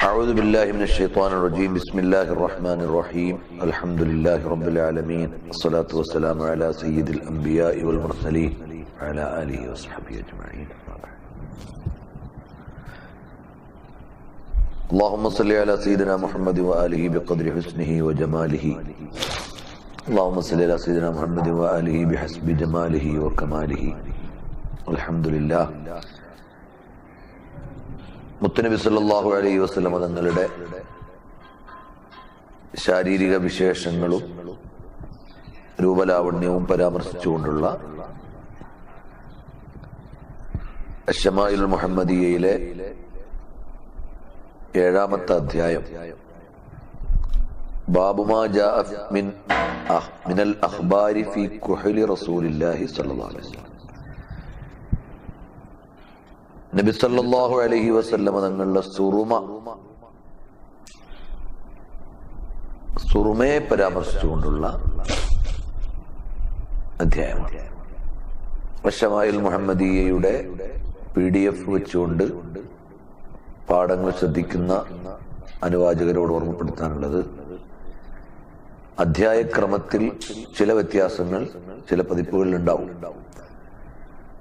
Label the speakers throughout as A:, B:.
A: أعوذ بالله من الشيطان الرجيم بسم الله الرحمن الرحيم الحمد لله رب العالمين الصلاة والسلام على سيد الأنبياء والمرسلين وعلى آله وصحبه أجمعين. اللهم صل على سيدنا محمد وآله بقدر حسنه وجماله. اللهم صل على سيدنا محمد وآله بحسب جماله وكماله. الحمد لله. മുത്തുനബി സല്ലല്ലാഹു അലൈഹി വസല്ലം തങ്ങളുടെ ശാരീരിക വിശേഷങ്ങളും രൂപലാവണ്യവും പരാമർശിച്ചുകൊണ്ടുള്ള അശ്ശമാഇലുൽ മുഹമ്മദിയയിലെ 7-ാമത്തെ അധ്യായം ബാബുമാ ജാഅ മിനൽ അഖ്ബാരി ഫീ കുഹ്ലി റസൂലില്ലാഹി സ്വല്ലല്ലാഹു അലൈഹി വസല്ലം. നബി സല്ലല്ലാഹു അലൈഹി വസല്ലം തങ്ങളുടെ സുറുമയെ പരാമർശിച്ചുകൊണ്ടുള്ള അധ്യായമാണ്. അശ്ശമാഇൽ മുഹമ്മദിയയുടെ PDF വെച്ചുകൊണ്ട് പാഠങ്ങൾ ശ്രദ്ധിക്കുന്ന അനുവാചകരോട് ഓർമ്മപ്പെടുത്താനുള്ളത്, അധ്യായക്രമത്തിൽ ചില വ്യത്യാസങ്ങൾ ചില പതിപ്പുകളിൽ ഉണ്ടാവും.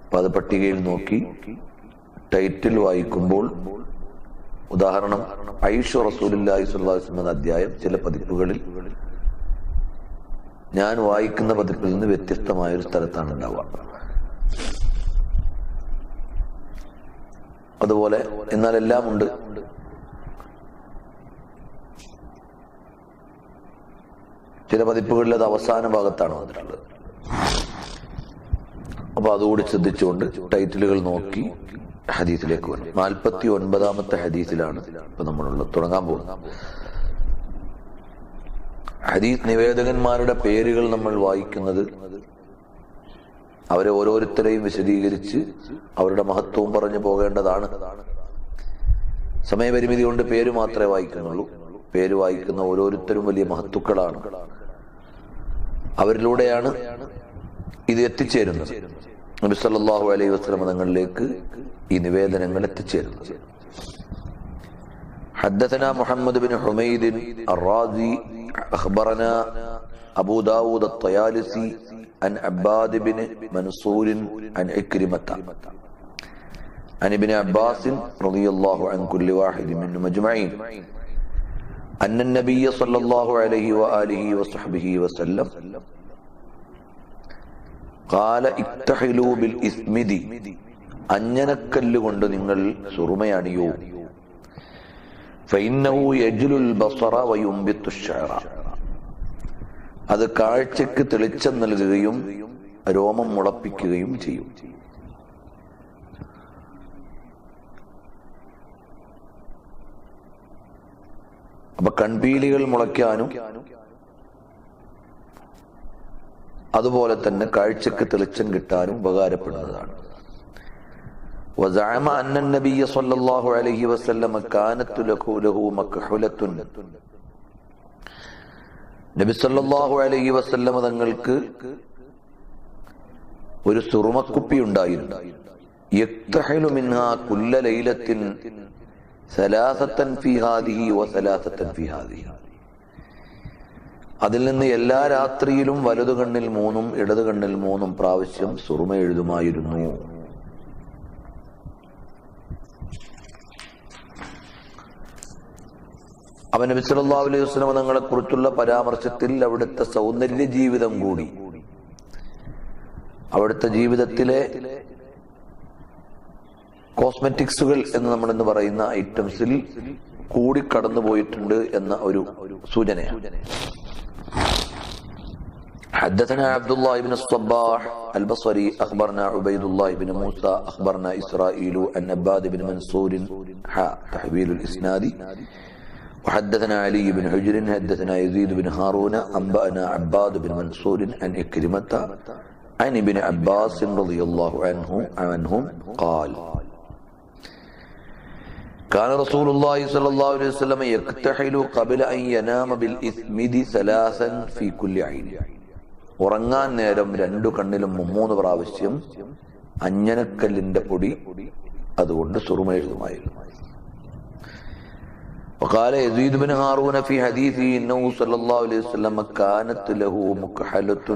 A: അപ്പൊ അത് പട്ടികയിൽ നോക്കി ടൈറ്റിൽ വായിക്കുമ്പോൾ, ഉദാഹരണം ഐഷു റസൂലുള്ളാഹി സ്വല്ലല്ലാഹു അലൈഹി വസല്ലം അധ്യായം ചില പതിപ്പുകളിൽ ഞാൻ വായിക്കുന്ന പതിപ്പിൽ നിന്ന് വ്യത്യസ്തമായ ഒരു സ്ഥലത്താണ് ഉണ്ടാവുക. അതുപോലെ എന്നാൽ എല്ലാം ഉണ്ട്. ചില പതിപ്പുകളിൽ അത് അവസാന ഭാഗത്താണ് വന്നിട്ടുള്ളത്. അപ്പൊ അതുകൂടി ശ്രദ്ധിച്ചുകൊണ്ട് ടൈറ്റിലുകൾ നോക്കി ഹദീസിലേക്ക് വരും. 49-ാമത്തെ ഹദീസിലാണ് ഇപ്പൊ നമ്മളുള്ളത്, തുടങ്ങാൻ പോകുന്നത്. ഹദീസ് നിവേദകന്മാരുടെ പേരുകൾ നമ്മൾ വായിക്കുന്നത് അവരെ ഓരോരുത്തരെയും വിശദീകരിച്ച് അവരുടെ മഹത്വവും പറഞ്ഞു പോകേണ്ടതാണ്. സമയപരിമിതി കൊണ്ട് പേര് മാത്രമേ വായിക്കുന്നുള്ളൂ. പേര് വായിക്കുന്ന ഓരോരുത്തരും വലിയ മഹത്തുക്കളാണ്. അവരിലൂടെയാണ് ഇത് എത്തിച്ചേരുന്നത്. നബി സല്ലല്ലാഹു അലൈഹി വസല്ലം തങ്ങളിലേക്ക് ഈ നിവേദനങ്ങൾ എത്തിച്ചേരുന്നത്. حدثنا محمد بن حميد الرازي أخبرنا أبو داود الطيالسي عن عباد بن منصور عن عكرمة عن ابن عباس رضي الله عن كل واحد منهم أجمعين أن النبي صلى الله عليه وآله وصحبه وسلم قال اكتحلوا بالإثمد അഞ്ഞനക്കല്ല് കൊണ്ട് നിങ്ങൾ സുറുമയണിയൂ. فإنه يجل البصر وينبت الشعر, അത് കാഴ്ചക്ക് തെളിച്ചം നൽകുകയും രോമം മുളപ്പിക്കുകയും ചെയ്യും. അപ്പൊ കൺപീലികൾ മുളയ്ക്കാനും അതുപോലെ തന്നെ കാഴ്ചക്ക് തെളിച്ചം കിട്ടാനും ഉപകാരപ്പെടുന്നതാണ്. وزعم أن النبي صلى الله عليه وسلم كانت له مكحلة, നബി സല്ലല്ലാഹു അലൈഹി വസല്ലം തങ്ങൾക്ക് ഒരു സുറുമക്കുപ്പി ഉണ്ടായിരുന്നു. യക്തഹിലു മിൻഹാ കുല്ല ലൈലത്തിൻ സലാസതൻ ഫീ ഹാദിഹി വസലാസതൻ ഫീ ഹാദിഹി, അതിൽ നിന്ന് എല്ലാ രാത്രിയിലും വലതു കണ്ണിൽ 3 ഇടതു കണ്ണിൽ 3 പ്രാവശ്യം സുറുമ എഴുതുമായിരുന്നു. അവൻ നബി സല്ലല്ലാഹു അലൈഹി വസല്ലം തങ്ങളെ കുറിച്ചുള്ള പരാമർശത്തിൽ അവിടുത്തെ സൗന്ദര്യ ജീവിതം കൂടി, അവിടുത്തെ ജീവിതത്തിലെ കോസ്മെറ്റിക്സുകൾ എന്ന് നമ്മളിന്ന് പറയുന്ന ഐറ്റംസിൽ കൂടി കടന്നു പോയിട്ടുണ്ട് എന്ന ഒരു സൂചനയാണ്. حدثنا عبد الله بن الصباح البصري أخبرنا عبيد الله بن موسى أخبرنا إسرائيل عن عباد بن منصور تحويل الإسناد. وحدثنا علي بن حجر حدثنا يزيد بن هارون أنبأنا عباد بن منصور عن عكرمة عن ابن عباس رضي الله عنهم قال كان رسول الله صلى الله عليه وسلم يكتحل قبل أن ينام بالإثمد 3 في كل عين. ഉറങ്ങാൻ നേരം 2 കണ്ണിലും 3 പ്രാവശ്യം അഞ്ഞനക്കല്ലിന്റെ പൊടി അതുകൊണ്ട് സുറുമ എഴുതുമായിരുന്നു. وقال يزيد بن هارون في حديثه إنه صلى الله عليه وسلم كانت له مكحلة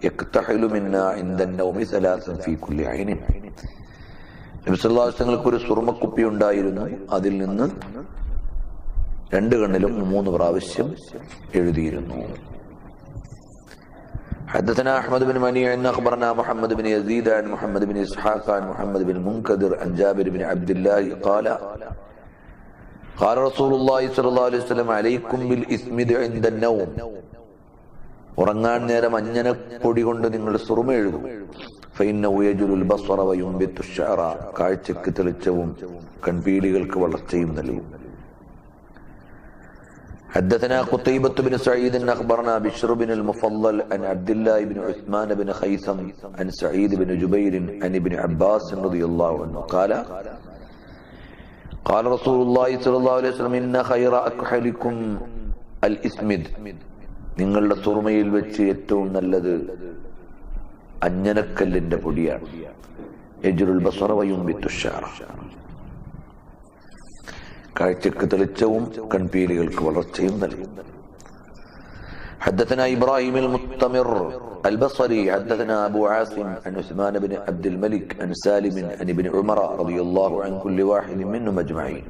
A: يكتحل منا عند النوم ثلاثا في كل عين. നബി സല്ലല്ലാഹു അലൈഹി വസല്ലമക്ക് ഒരു സുറുമക്കുപ്പി ഉണ്ടായിരുന്നു, അതിൽ നിന്ന് രണ്ട് കണ്ണിലും 3 പ്രാവശ്യം എഴുതിയിരുന്നു. حدثنا أحمد بن منيع أخبرنا محمد بن يزيد عن محمد بن إسحاق عن محمد بن المنكدر عن جابر بن عبد الله قال رسول الله صلى الله عليه وسلم عليكم بالإسمد عند النوم. ഉറങ്ങാൻ നേരം അഞ്ജനപ്പൊടി കൊണ്ട് നിങ്ങൾ സുറുമ എഴുതും. فإنه يجل البصر وينبت الشعر. കാഴ്ചക്ക് തെളിച്ചവും കൺപീലികൾക്ക് വളർച്ചയും നൽകും. حدثنا قتيبة بن سعيد أخبرنا بشر بن المفضل عن عبد الله بن عثمان بن خيثم عن سعيد بن جبير عن ابن عباس رضي الله عنه قال رسول الله صلى الله عليه وسلم إن خير أكحلكم الإسمد. നിങ്ങളുടെ സുറുമയിൽ വെച്ച് ഏറ്റവും നല്ലത് അഞ്ജനക്കല്ലിന്റെ പൊടിയാണ്. യജ്റുൽ ബസറ വയുംബിത്തു ശഅറ. കാഴ്ചക്ക് തെളിച്ചവും കൺപീലികൾക്ക് വളർച്ചയും നൽകും. حدثنا إبراهيم المستمر البصري حدثنا أبو عاصم عن عثمان بن عبد الملك عن سالم عن ابن عمر رضي الله عن كل واحد منهم أجمعين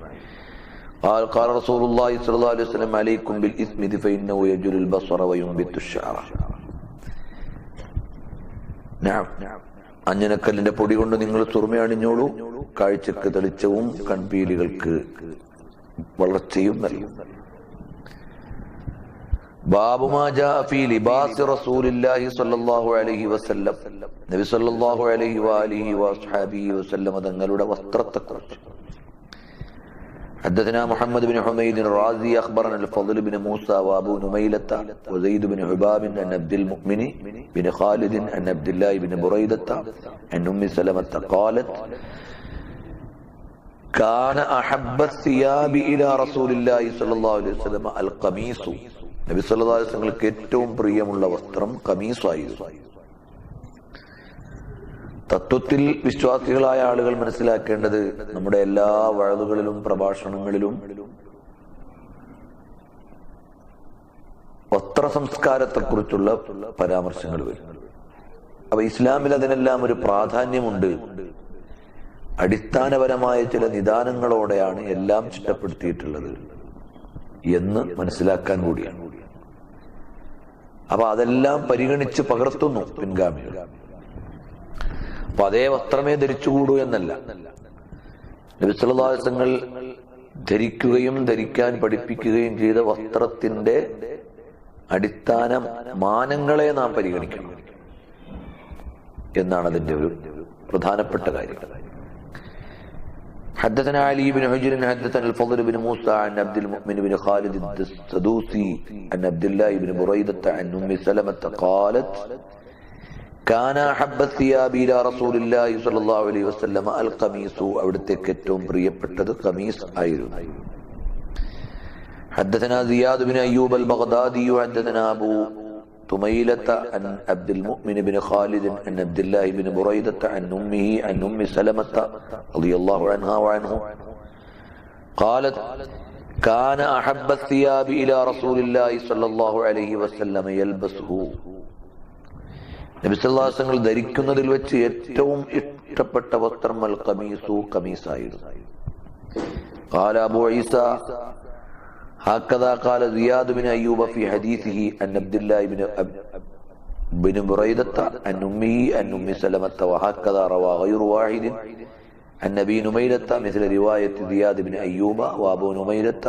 A: قال رسول الله صلى الله عليه وسلم عليكم بالإسمد فإنه يجل البصر وينبت الشعر. نعم, അഞ്ജനക്കല്ലിന്റെ പൊടി കൊണ്ട് നിങ്ങൾ സുറുമ അണിഞ്ഞോളൂ, കാഴ്ചക്ക് തെളിച്ചവും കൺപീലികൾക്ക് വളർച്ചയും നൽകും. ബാബു മാ ജാഅ ഫീ ലിബാസി റസൂലില്ലാഹി സ്വല്ലല്ലാഹു അലൈഹി വസല്ലം. നബി സ്വല്ലല്ലാഹു അലൈഹി വആലിഹി വഅസ്ഹാബിഹി വസല്ലം തങ്ങളുടെ വസ്ത്രത്തെക്കുറിച്ച്. حدثنا محمد بن حميد الرازي أخبرنا الفضل بن موسى وأبو نميلة وزيد بن عباب عن عبد المؤمن بن خالد عن عبد الله بن بريدة عن أم سلمة قالت كان أحب الثياب إلى رسول الله صلى الله عليه وسلم القميص. നബി സല്ലല്ലാഹു അലൈഹി വസല്ലമക്ക് ഏറ്റവും പ്രിയമുള്ള വസ്ത്രം ഖമീസായിരുന്നു. തത്വത്തിൽ വിശ്വാസികളായ ആളുകൾ മനസ്സിലാക്കേണ്ടത് നമ്മുടെ എല്ലാ വഅദുകളിലും പ്രഭാഷണങ്ങളിലും വസ്ത്ര സംസ്കാരത്തെക്കുറിച്ചുള്ള പരാമർശങ്ങൾ വരും. അപ്പൊ ഇസ്ലാമിൽ അതിനെല്ലാം ഒരു പ്രാധാന്യമുണ്ട്. അടിസ്ഥാനപരമായ ചില നിദാനങ്ങളോടെയാണ് എല്ലാം ചിട്ടപ്പെടുത്തിയിട്ടുള്ളത് എന്ന് മനസ്സിലാക്കാൻ കൂടിയാണ്. അപ്പൊ അതെല്ലാം പരിഗണിച്ച് പകർത്തുന്നു പിൻഗാമികൾ. അപ്പൊ അതേ വസ്ത്രമേ ധരിച്ചുകൂടൂ എന്നല്ല. നബി സല്ലല്ലാഹു അലൈഹി വസല്ലം ധരിക്കുകയും ധരിക്കാൻ പഠിപ്പിക്കുകയും ചെയ്ത വസ്ത്രത്തിന്റെ അടിസ്ഥാന മാനങ്ങളെ നാം പരിഗണിക്കണം എന്നാണ് അതിന്റെ ഒരു പ്രധാനപ്പെട്ട കാര്യം. حدثنا علي بن حجر حدثنا الفضل بن موسى عن عبد المؤمن بن خالد السدوسي عن عبد الله بن بريدة عن أم سلمة قالت كان أحب الثياب إلى رسول الله صلى الله عليه وسلم القميص. അവിടത്തേക്ക് ഏറ്റവും പ്രിയപ്പെട്ടത് ഖമീസ് ആയിരുന്നു. حدثنا زياد بن أيوب البغدادي حدثنا أبو تميلة عن عبد المؤمن بن خالد عن عبد الله بن بريدة عن أمه عن أم سلمة رضي الله عنها وعنه قالت كان أحب الثياب إلى رسول الله صلى الله عليه وسلم يلبسه. നബി സല്ലല്ലാഹു അലൈഹി വസല്ലം ധരിക്കുന്നതിൽ വെച്ച് ഏറ്റവും ഇഷ്ടപ്പെട്ട വസ്ത്രം അൽ ഖമീസു ഖമീസായിരുന്നു. قال أبو عيسى هكذا قال زياد بن أيوب في حديثه عن عبد الله بن بريدة عن أمه عن أم سلمة وهكذا روى غير واحد عن أبي نميلة مثل رواية زياد بن أيوب وأبو نميلة.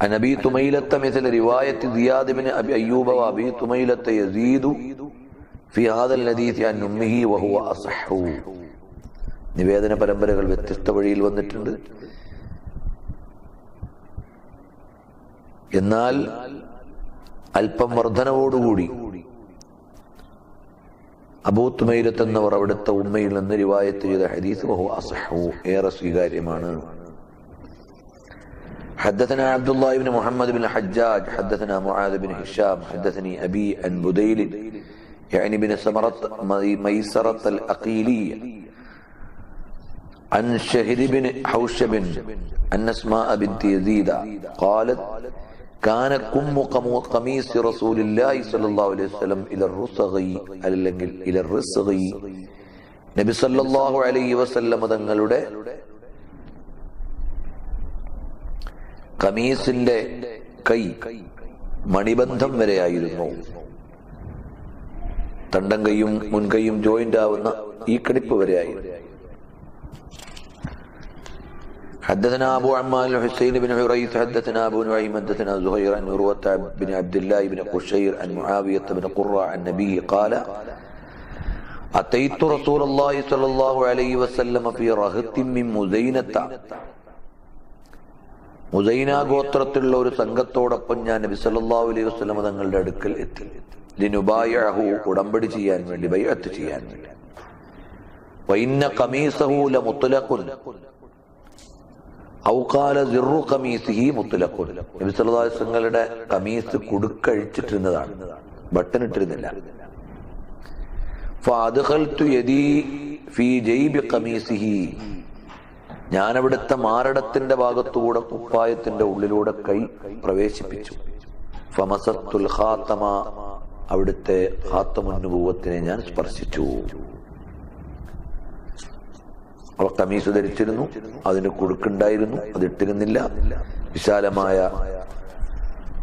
A: عن أبي تميلة مثل رواية زياد بن أبي أيوب وأبي تميلة يزيد في هذا الحديث عن أمه وهو أصح. നിവേദന പരമ്പരകൾ വ്യത്യസ്ത വഴിയിൽ വന്നിട്ടുണ്ട്. എന്നാൽ അല്പം വർധനവോടുകൂടി അബൂ തുമൈലത്ത് എന്നവർ അവിടുത്തെ ഉമ്മയിൽ നിന്ന് റിവായത്ത് ചെയ്ത ഹദീസ് വഹു അസ്ഹു ഏറെ സ്വീകാര്യമാണ്. حدثنا عبد الله بن محمد بن الحجاج حدثنا معاذ بن هشام حدثني أبي عن بديل يعني بن سمرة ميسرة الأقيلي عن شهر بن حوشب أن أسماء بنت يزيد قالت كان كم قميص رسول الله صلى الله عليه وسلم إلى الرسغ നബി സല്ലല്ലാഹു അലൈഹി വസല്ലം തങ്ങളുടെ ഖമീസിന്റെ കൈ മണിബന്ധം വരെയായിരുന്നു. തണ്ടം കൈയും മുൻകൈയും ജോയിന്റ് ആവുന്ന ഈ കടിപ്പ് വരെയായിരുന്നു. حدثنا أبو عمار الحسين بن حريث حدثنا أبو نعيم حدثنا زهير عن عروة بن عبد الله بن قشير عن معاوية بن قرة عن النبي قال أتيت رسول الله صلى الله عليه وسلم في رهط من مزينة. മുസൈന ഗോത്രത്തിലുള്ള ഒരു സംഘത്തോടൊപ്പം ഞാൻ നബി സല്ലല്ലാഹു അലൈഹി വസല്ലം തങ്ങളുടെ അടുക്കൽ എത്തി. ലിനുബായഹു ഉടമ്പടി ചെയ്യാൻ വേണ്ടി, ബൈഅത്ത് ചെയ്യാൻ വേണ്ടി. വഇന്ന ഖമീസഹു ലമുത്ലഖുൻ ഔ ഖാല സിർറു ഖമീസിഹി മുത്ലഖുൻ. നബി സല്ലല്ലാഹു അലൈഹി വസല്ലങ്ങളുടെ ഖമീസ് കുടുക്കഴിച്ചിട്ടിരുന്നതാണ്, ബട്ടൺ ഇട്ടിരുന്നില്ല. ഫഅദ്ഖൽതു യദി ഫീ ജൈബി ഖമീസിഹി. ഞാൻ അവിടുത്തെ മാരടത്തിന്റെ ഭാഗത്തുകൂടെ കുപ്പായത്തിന്റെ ഉള്ളിലൂടെ കൈ പ്രവേശിപ്പിച്ചു. ഫമസത്തുൽ ഖാതമ. അവിടുത്തെ ഖാതമുൻ നുബുവത്തിനെ ഞാൻ സ്പർശിച്ചു. അവർ ഖമീസ് ധരിച്ചിരുന്നു, അതിന് കുടുക്കുണ്ടായിരുന്നു, അതിട്ടിരുന്നില്ല. വിശാലമായ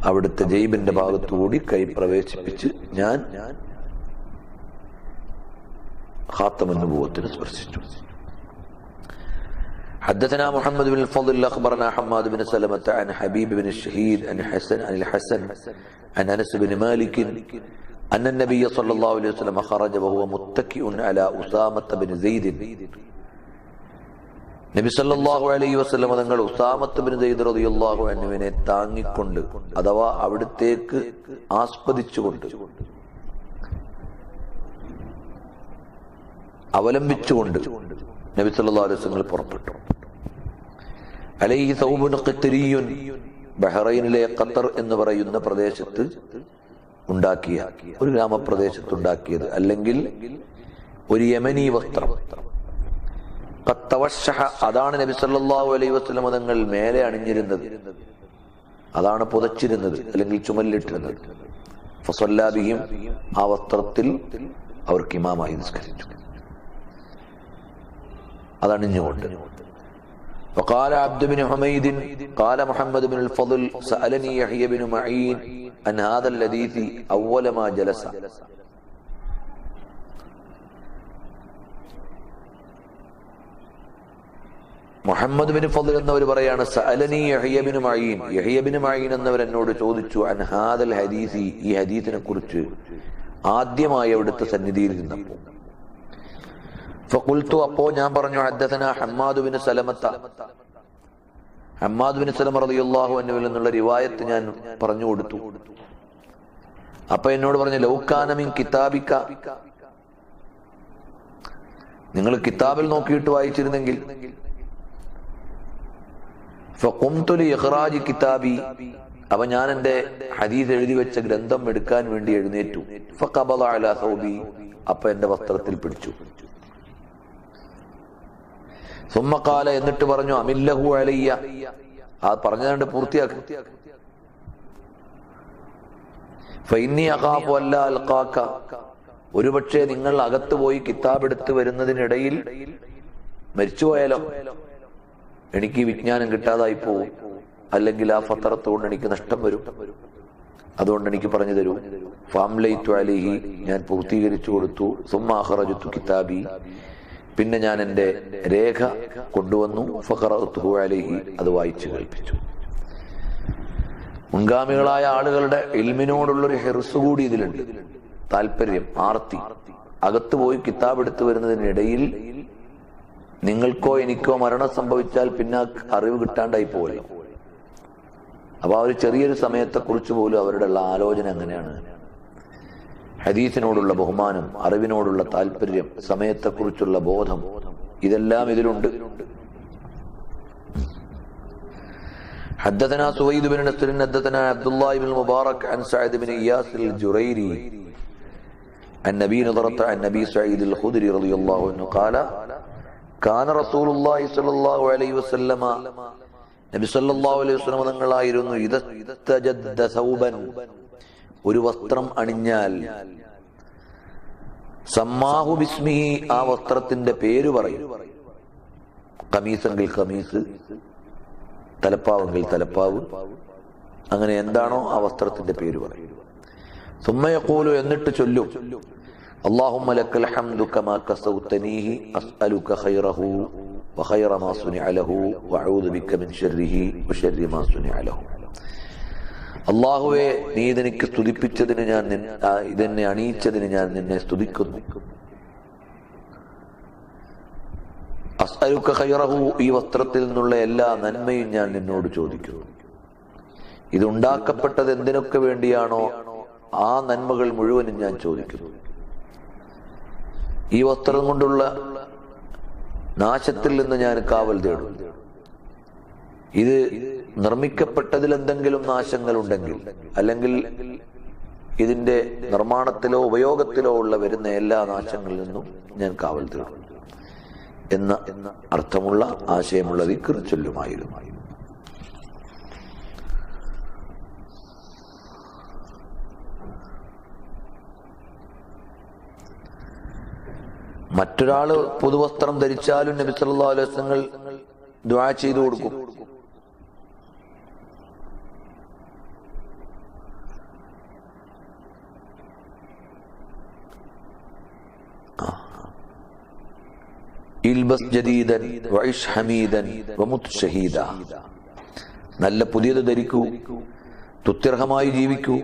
A: അവിടുത്തെ ജൈബിന്റെ ഭാഗത്തുകൂടി കൈ പ്രവേശിപ്പിച്ച് ഞാൻ ഖാതമുൻ നുബുവത്തിനെ സ്പർശിച്ചു. حدثنا محمد بن الفضل أخبرنا حماد بن سلمة عن حبيب بن الشهيد عن الحسن عن أنس بن مالك أن النبي صلى الله عليه وسلم خرج وهو متكئ على أسامة بن زيد. നബി സല്ലല്ലാഹു അലൈഹി വസല്ലം തങ്ങൾ ഉസാമത്ത് ബിൻ സെയ്ദ് റളിയല്ലാഹു അൻഹുവിനെ താങ്ങിക്കൊണ്ട്, അഥവാ അവിടത്തേക്ക് ആസ്പദിച്ചുകൊണ്ട്, അവലംബിച്ചുകൊണ്ട് നബി സല്ലല്ലാഹു അലൈഹി വസല്ലം പുറപ്പെട്ടു. അലൈഹി സൗബുൻ ഖത്രിയുൻ. ബഹ്റൈനിലെ ഖത്തർ എന്ന് പറയുന്ന പ്രദേശത്ത് ഉണ്ടാക്കിയ, ഒരു ഗ്രാമപ്രദേശത്തുണ്ടാക്കിയത്, അല്ലെങ്കിൽ ഒരു യമനി വസ്ത്രം. ഖത്തവശഹ. അതാണ് നബി സല്ലല്ലാഹു അലൈഹി വസല്ലം തങ്ങൾ മേലെ അണിഞ്ഞിരുന്നത്, അതാണ് പുതച്ചിരുന്നത് അല്ലെങ്കിൽ ചുമലിട്ടിരുന്നത്. ഫസല്ലാ ബിഹിം. ആ വസ്ത്രത്തിൽ അവർക്ക് ഇമാമായി നിസ്കരിച്ചു, അതണിഞ്ഞുകൊണ്ട്. وقال عبد بن حميد قال محمد بن الفضل سألني يحيى بن معين عن هذا الحديث أول ما جلس. മുഹമ്മദ് ബിൻ ഫضൽ എന്നവർ പറയാണ്, സഅലനി യഹ്യ ബിൻ മഈൻ. യഹ്യ ബിൻ മഈൻ എന്നവർ എന്നോട് ചോദിച്ചു, അൻ ഹാദൽ ഹദീസി, ഈ ഹദീസിനെ കുറിച്ച് ആദ്യമായി അവിടുത്തെ സന്നിധിയിൽ ഇരുന്നപ്പോൾ. ഫഖുൽതു, അപ്പോ ഞാൻ പറഞ്ഞു, ഹദ്ദസനാ Hammad bin Salama. Hammad bin Salama റളിയല്ലാഹു അൻഹു എന്നുള്ള റിവായത്ത് ഞാൻ പറഞ്ഞു കൊടുത്തു. അപ്പൊ എന്നോട് പറഞ്ഞു, ലൗകാന മിൻ കിതാബിക, നിങ്ങൾ കിതാബിൽ നോക്കിയിട്ട് വായിച്ചിരുന്നെങ്കിൽ. ഫഖുംതു ലിഇഖ്റാജി കിതാബി, അപ്പൊ ഞാൻ എന്റെ ഹദീസ് എഴുതി വെച്ച ഗ്രന്ഥം എടുക്കാൻ വേണ്ടി എഴുന്നേറ്റു. ഫഖബള അലാ സൗബി, അപ്പൊ എന്റെ വസ്ത്രത്തിൽ പിടിച്ചു. സുമ്മ ഖാല, എന്നിട്ട് പറഞ്ഞു, അമില്ലഹു അലയ്യ, ആ പറഞ്ഞതുകൊണ്ട് പൂർത്തിയാക്കി. ഫഇന്നി അഖാഫു അല്ലാ അൽഖാക, ഒരുപക്ഷെ നിങ്ങൾ അകത്ത് പോയി കിതാബ് എടുത്ത് വരുന്നതിനിടയിൽ മരിച്ചുപോയാലോ, എനിക്ക് വിജ്ഞാനം കിട്ടാതായി പോവും, അല്ലെങ്കിൽ ആ ഫത്രത്തോണ്ട് എനിക്ക് നഷ്ടം വരും, അതുകൊണ്ട് എനിക്ക് പറഞ്ഞു തരൂ. ഫഅംലൈതു അലൈഹി, ഞാൻ പൂർത്തീകരിച്ചു കൊടുത്തു. സുമ്മ അഖറജതു കിതാബി, പിന്നെ ഞാൻ എന്റെ രേഖ കൊണ്ടുവന്നു. ഫഖറഅതുഹു അലൈഹി, അത് വായിച്ചു കേൾപ്പിച്ചു. മുൻഗാമികളായ ആളുകളുടെ ഇൽമിനോടുള്ളൊരു ഹിർസ് കൂടി ഇതിലുണ്ട്, താല്പര്യം, ആർത്തി. അകത്ത് പോയി കിതാബ് എടുത്തു വരുന്നതിനിടയിൽ നിങ്ങൾക്കോ എനിക്കോ മരണം സംഭവിച്ചാൽ പിന്നെ അറിവ് കിട്ടാണ്ടായി പോകല്ലോ. അപ്പൊ ആ ഒരു ചെറിയൊരു സമയത്തെ കുറിച്ച് പോലും അവരുടെ ഉള്ള ആലോചന അങ്ങനെയാണ്. ഹദീസിനോടുള്ള ബഹുമാനം, അറിവിനോടുള്ള താല്പര്യം, സമയത്തെക്കുറിച്ചുള്ള ബോധം, ഇതെല്ലാം ഇതിലുണ്ട്. حدثنا سويد بن نصر حدثنا عبد الله بن المبارك عن سعد بن إياس الجريري عن نبي نضرة عن نبي سعيد الخدري رضي الله عنه قال كان رسول الله صلى الله عليه وسلم നബി സല്ലല്ലാഹു അലൈഹി വസല്ലം തങ്ങളായിരുന്നു ഇദസ്തജദ്ദ സൗബൻ, ഒരു വസ്ത്രം അണിഞ്ഞാൽ, സമ്മാഹു ബിസ്മിഹി, ആ വസ്ത്രത്തിന്റെ പേര് പറയും. ഖമീസെങ്കിൽ ഖമീസ്, തലപ്പാവെങ്കിൽ തലപ്പാവ്, അങ്ങനെ എന്താണോ ആ വസ്ത്രത്തിന്റെ പേര് പറയും. സുമ്മ യഖൂലു, എന്നിട്ട് ചൊല്ലും, അല്ലാഹുമ്മ ലക്കൽ ഹംദു കമാ കസൗതനീഹി അസ്അലുക ഖൈറഹു വഖൈറ മാ സുനിഅ ലഹു വഅഊദു ബിക മിൻ ശർരിഹി വശർരി മാ സുനിഅ ലഹു. അല്ലാഹുവേ, നീ ഇതെനിക്ക് സ്തുതിപ്പിച്ചതിന് ഞാൻ ഇതെന്നെ അണിയിച്ചതിന് ഞാൻ നിന്നെ സ്തുതിക്കുന്നു. അസ്അലുക ഖൈറഹു, ഈ വസ്ത്രത്തിൽ നിന്നുള്ള എല്ലാ നന്മയും ഞാൻ നിന്നോട് ചോദിക്കുന്നു. ഇതുണ്ടാക്കപ്പെട്ടത് എന്തിനൊക്കെ വേണ്ടിയാണോ ആ നന്മകൾ മുഴുവനും ഞാൻ ചോദിക്കുന്നു. ഈ വസ്ത്രം കൊണ്ടുള്ള നാശത്തിൽ നിന്ന് ഞാൻ കാവൽ തേടും. ഇത് നിർമ്മിക്കപ്പെട്ടതിൽ എന്തെങ്കിലും നാശങ്ങൾ ഉണ്ടെങ്കിൽ, അല്ലെങ്കിൽ ഇതിന്റെ നിർമ്മാണത്തിലോ ഉപയോഗത്തിലോ ഉള്ള വരുന്ന എല്ലാ നാശങ്ങളിൽ നിന്നും ഞാൻ കാവൽ തേടും എന്ന അർത്ഥമുള്ള ആശയമുള്ള ദിക്ർ ചൊല്ലുമായിരുന്നു. മറ്റൊരാള് പുതുവസ്ത്രം ധരിച്ചാലും നബി സല്ലല്ലാഹു അലൈഹി വസല്ലം ദുആ ചെയ്തു കൊടുക്കും. ഇൽബസ് ജദീദൻ വഇഷ് ഹമീദൻ വമുത് ഷഹീദ, നല്ല പുതിയത് ധരിക്കൂ, തുത്യർഹമായി ജീവിക്കൂ,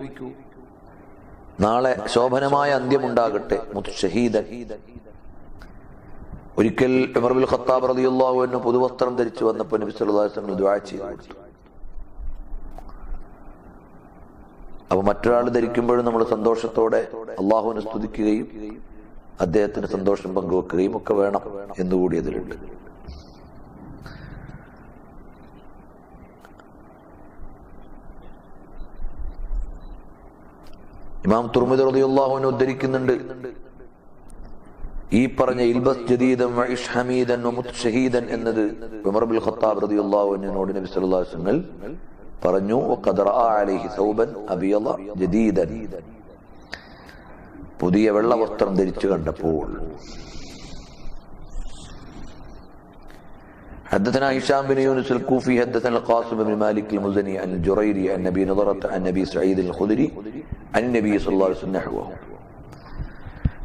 A: നാളെ ശോഭനമായ അന്ത്യമുണ്ടാകട്ടെ. മുത് ഷഹീദൻ. ഒരിക്കൽ ഉമർ ബിൻ ഖത്താബ് റളിയല്ലാഹു അൻഹു പുതുവസ്ത്രം ധരിച്ചു വന്നപ്പോൾ നബി സല്ലല്ലാഹു അലൈഹി വസല്ലം ദുആ ചെയ്തു കൊടുത്തു. അപ്പൊ മറ്റൊരാൾ ധരിക്കുമ്പോഴും നമ്മൾ സന്തോഷത്തോടെ അള്ളാഹുവിനെ സ്തുതിക്കുകയും അദ്ദേഹത്തിന് സന്തോഷം പങ്കുവെക്കുകയും ഒക്കെ വേണം എന്നുകൂടി അതിലുണ്ട്. ഇമാം തുർമിദി റളിയല്ലാഹു അൻഹു ഉദ്ധരിക്കുന്നുണ്ട്, ഈ പറഞ്ഞ ഇൽബസ് ജദീദൻ വഇഷ് ഹമീദൻ വമുത് ഷഹീദൻ എന്നത് ഉമർ ബിൻ ഖത്താബ് റളിയല്ലാഹു അൻഹുവിനോട് നബി സല്ലല്ലാഹു അലൈഹി വസല്ലം പറഞ്ഞു. വഖദ റഅ അലൈഹി സൗബൻ അബിയദ ജദീദൻ, പുതിയ വെള്ള വസ്ത്രം ധരിച്ചു കണ്ടപ്പോൾ. حدثنا هشام بن يونس الكوفي حدثنا القاسم بن مالك المزني عن الجريري عن نبي نضرة عن نبي سعيد الخدري عن النبي صلى الله عليه وسلم نحوه.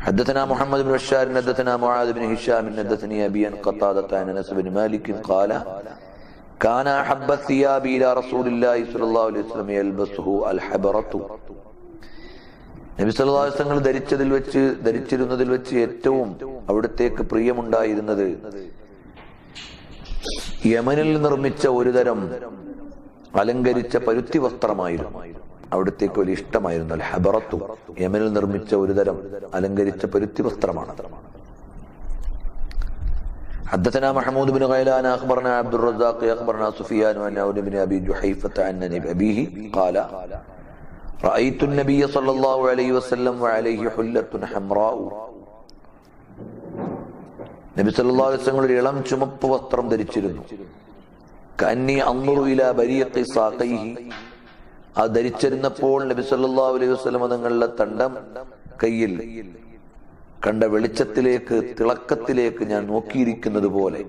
A: حدثنا محمد بن بشار حدثنا معاذ بن هشام حدثني أبي عن قتادة عن أنس بن مالك قال كان أحب الثياب إلى رسول الله صلى الله عليه وسلم يلبسه الحبرة. നബി സല്ലല്ലാഹു അലൈഹി വസല്ലം ധരിച്ചിരുന്നതിൽ വെച്ച് ഏറ്റവും അവിടത്തേക്ക് പ്രിയമുണ്ടായിരുന്നത് യമനിൽ നിർമ്മിച്ച ഒരു തരം അലങ്കരിച്ച പരുത്തി വസ്ത്രമായിരുന്നു. അവിടത്തേക്ക് വലിയ ഇഷ്ടമായിരുന്നു. അൽ ഹബറത്തു, യമനിൽ നിർമ്മിച്ച ഒരു തരം അലങ്കരിച്ച പരുത്തി വസ്ത്രമാണ്. حدثنا محمود بن غيلان أخبرنا عبد الرزاق أخبرنا سفيان عن عون بن أبي جحيفة عن أبيه قال رأيت النبي صلى الله عليه وسلم وعليه حلة حمراء. നബി സല്ലല്ലാഹു അലൈഹി വസല്ലം ഒരു ഇളം ചുമപ്പ് വസ്ത്രം ധരിച്ചിരുന്നു. കന്നി അൻദുറു ഇലാ ബരീഖി സാഖൈഹി, അത് ധരിച്ചിരുന്നപ്പോൾ നബി സല്ലല്ലാഹു അലൈഹി വസല്ലം തങ്ങളുടെ തണ്ടം കയ്യിൽ കണ്ട വെളിച്ചത്തിലേക്ക്, തിളക്കത്തിലേക്ക് ഞാൻ നോക്കിയിരിക്കുന്നത് പോലെ,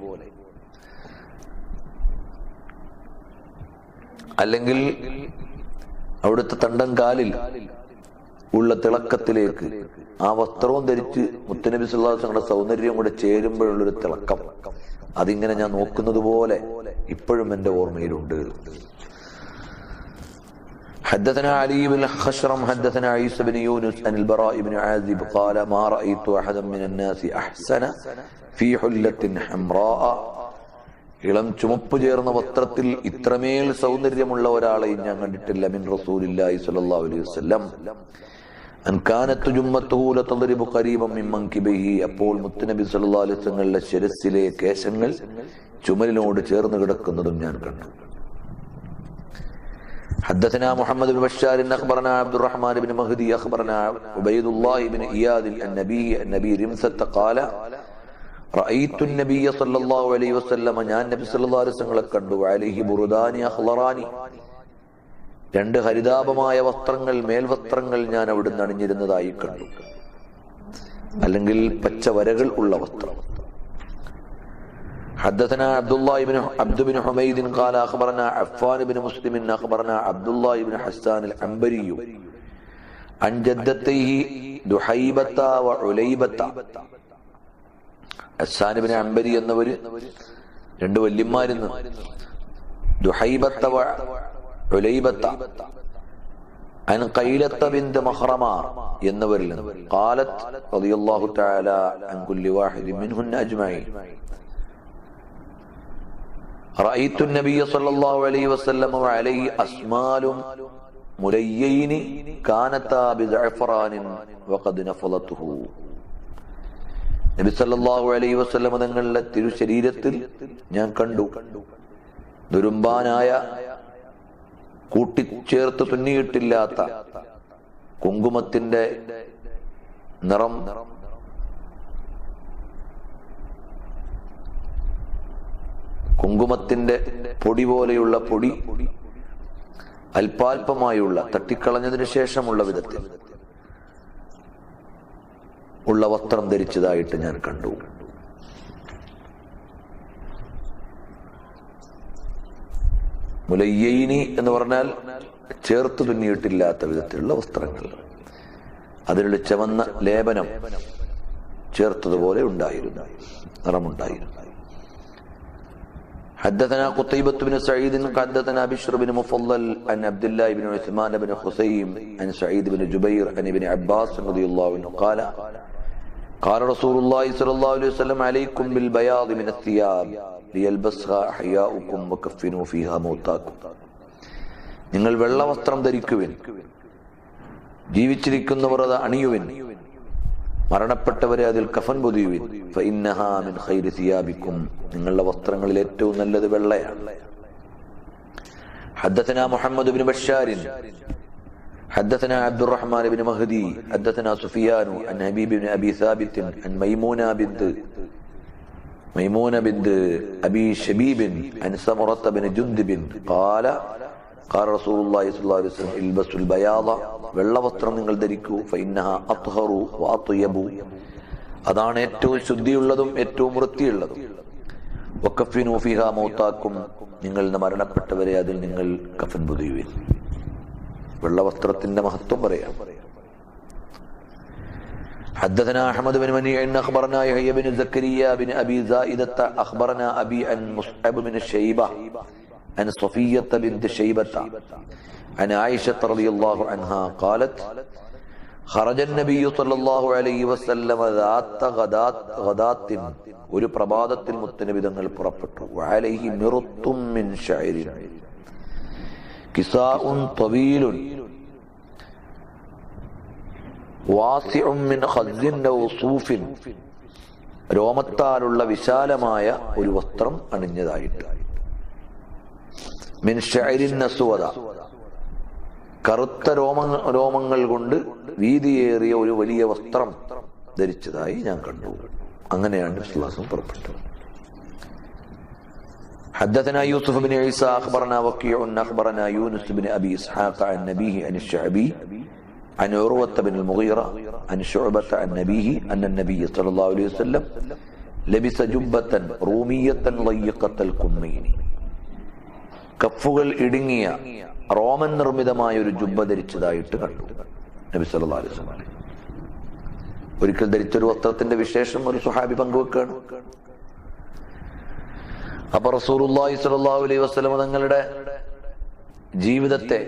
A: അല്ലെങ്കിൽ അവിടുത്തെ തണ്ടം കാലിൽ ഉള്ള തിളക്കത്തിലേക്ക്, ആ വസ്ത്രവും ധരിച്ച് മുത്തനബി സല്ലല്ലാഹു അലൈഹി വസല്ലം സൗന്ദര്യം കൂടെ ചേരുമ്പോഴുള്ളൊരു തിളക്കം, അതിങ്ങനെ ഞാൻ നോക്കുന്നത് പോലെ ഇപ്പോഴും എന്റെ ഓർമ്മയിലുണ്ട്. حدثنا علي بن خشرم حدثنا عيسى بن يونس عن البراء بن عازب قال ما رأيت أحدا من الناس أحسن في حلة حمراء. ഇളം ചുമപ്പ് ചേർന്ന വസ്ത്രത്തിൽ ഇത്രമേൽ സൗന്ദര്യമുള്ള ഒരാളെയും ഞാൻ കണ്ടിട്ടില്ല. മിൻ റസൂലില്ലാഹി സ്വല്ലല്ലാഹു അലൈഹി വസല്ലം അൻ കാനത്ത് ജുമ്മത്തുഹു ലതദ്രിബു ഖരീബൻ മിൻ മൻകിബിഹി. അപ്പോൾ മുത്തുനബി സ്വല്ലല്ലാഹു അലൈഹി വസല്ലങ്ങളുടെ ശിരസിലെ കേശങ്ങൾ ചുമലിനോട് ചേർന്ന് കിടക്കുന്നതും ഞാൻ കണ്ടു. حدثنا محمد بن بشار أخبرنا عبد الرحمن بن مهدي أخبرنا عبيد الله بن إياد النبي رمثة قال رأيت النبي صلى الله عليه وسلم ഞാൻ നബി സല്ലല്ലാഹു അലൈഹി വസല്ലം കണ്ടു അലൈഹി ബുറുദാനി അഖ്ളറാനി രണ്ട് ഹരിതാപമായ വസ്ത്രങ്ങൾ മേൽവസ്ത്രങ്ങൾ ഞാൻ അവിടുന്ന് അണിഞ്ഞിരുന്നതായി കണ്ടു, അല്ലെങ്കിൽ പച്ച വരകൾ ഉള്ള വസ്ത്രം. حدثنا عبد بن حميد قال أخبرنا عفان بن مسلم أخبرنا عبد الله بن حسان العنبري عن جدته دحيبة وعليبة. ഹസ്സാൻ ഇബ്നു അംബരി എന്നവര് രണ്ട് വല്യന്മാരിന്ന് ദുഹൈബത്ത വ ഉലൈബത്ത അൻ ഖൈലത്ത ബിൻത് മഖ്റമ എന്നവരിൽ നിന്ന് ഖാലത്ത് റളിയല്ലാഹു തആല അൻ കുല്ലി വാഹിദിൻ മിൻഹുന്ന അജ്മഈൻ റഅയ്തു النبي സല്ലല്ലാഹു അലൈഹി വസല്ലം വഅലൈഹി അസ്മാലും മുലയ്യൈനി കാനതാ ബിദഅഫറാനിൻ വഖദ് നഫലതുഹു. നബി സല്ലല്ലാഹു അലൈഹി വസല്ലം തങ്ങളുടെ തിരുശരീരത്തിൽ ഞാൻ കണ്ടു ദുരുമ്പാനായ കൂട്ടിച്ചേർത്ത് തുന്നിയിട്ടില്ലാത്ത കുങ്കുമത്തിന്റെ നിറം കുങ്കുമത്തിന്റെ പൊടി പോലെയുള്ള പൊടി അല്പാൽപമായുള്ള തട്ടിക്കളഞ്ഞതിനു ശേഷമുള്ള വിധത്തിൽ ഉള്ള വസ്ത്രം ധരിച്ചതായിട്ട് ഞാൻ കണ്ടു. മുലയ്യൈനി എന്ന് പറഞ്ഞാൽ ചേർത്ത് തുന്നിയിട്ടില്ലാത്ത വിധത്തിലുള്ള വസ്ത്രങ്ങൾ, അതിലുള്ള ചുവന്ന ലേപനം ചേർത്തതുപോലെ ഉണ്ടായിരുന്നു, നിറമുണ്ടായിരുന്നു. حدثنا قتيبة بن سعيد حدثنا بشر بن مفضل عن عبد الله بن عثمان بن خثيم عن سعيد بن جبير عن ابن عباس رضي الله عنه قال قال رسول الله صلى الله عليه وسلم عليكم بالبياض من الثياب ليلبسها أحياؤكم وكفنوا فيها موتاكم. നിങ്ങൾ വെള്ള വസ്ത്രം ധരിക്കുവിൻ, ജീവിച്ചിരിക്കുന്നവർ അത് അണിയുവിൻ, മരണപ്പെട്ടവരെ അതിൽ കഫൻ പൊതിയുവിൻ. ഫഇന്നഹാ മിൻ ഖൈരി സിയാബിക്കും, നിങ്ങളുടെ വസ്ത്രങ്ങളിൽ ഏറ്റവും നല്ലത് വെള്ളയാണ്. حدثنا محمد بن بشار حدثنا عبد الرحمن بن مهدي حدثنا سفيان عن حبيب بن ابي ثابت عن ميمونة بنت ابي شبيب عن سمرة بن جندب قال قال رسول الله صلى الله عليه وسلم البسوا البياض, വെള്ള വസ്ത്രം നിങ്ങൾ ധരിക്കൂ. ഫഇന്നഹാ അത്ഹറു വഅത്യബു, അതാണ് ഏറ്റവും ശുദ്ധിയുള്ളതും ഏറ്റവും വൃത്തിയുള്ളതും. വകഫിനു ഫീഹാ മൗതാക്കും, നിങ്ങളുടെ മരണപ്പെട്ടവരെ അതിൽ നിങ്ങൾ കഫൻ പൊതിയുവിൻ. വെള്ള വസ്ത്രത്തിന്റെ മഹത്വം പറയാം. حدثنا احمد بن منيع اخبرنا يحيى بن زكريا بن ابي زائدة اخبرنا ابي عن مصعب بن الشيبة عن صفية بنت شيبة عن عائشة رضي الله عنها قالت خرج النبي صلى الله عليه وسلم ذات غداة, ഒരു പ്രഭാതത്തിൽ മുത്തനബി തങ്ങൾ പുറപ്പെട്ടു. وعليه مرط من شعر كساء طويل واسع من خز أو صوف, രോമത്താലുള്ള വിശാലമായ ഒരു വസ്ത്രം അണിഞ്ഞതായിട്ട്. മിൻ ഷഅരിൻ അസ്വദ, കറുത്ത രോമങ്ങൾ കൊണ്ട് വീതിയേറിയ ഒരു വലിയ വസ്ത്രം ധരിച്ചതായി ഞാൻ കണ്ടു. അങ്ങനെയാണ് വിശ്വാസം പുറപ്പെട്ടത്. حدثنا يوسف بن عيسى أخبرنا وكيع أخبرنا يونس بن أبي إسحاق عن نبيه عن الشعبي عن عروة بن المغيرة عن شعبة عن نبيه أن النبي صلى الله عليه وسلم لبس جبة رومية ضيقة الكمين, കഫുകൾ ഇടുങ്ങിയ റോമൻ നിർമ്മിതമായ ഒരു ജുബ്ബ ധരിച്ചതായിട്ട് കണ്ടു നബി സല്ലല്ലാഹു അലൈഹി വസല്ലം. ഒരിക്കൽ ധരിച്ചൊരു വസ്ത്രത്തിന്റെ വിശേഷം ഒരു സ്വഹാബി പങ്കുവെക്കാണ്. അപ്പൊ റസൂലുള്ളാഹി സ്വല്ലല്ലാഹു അലൈഹി വസല്ലം തങ്ങളുടെ ജീവിതത്തെ,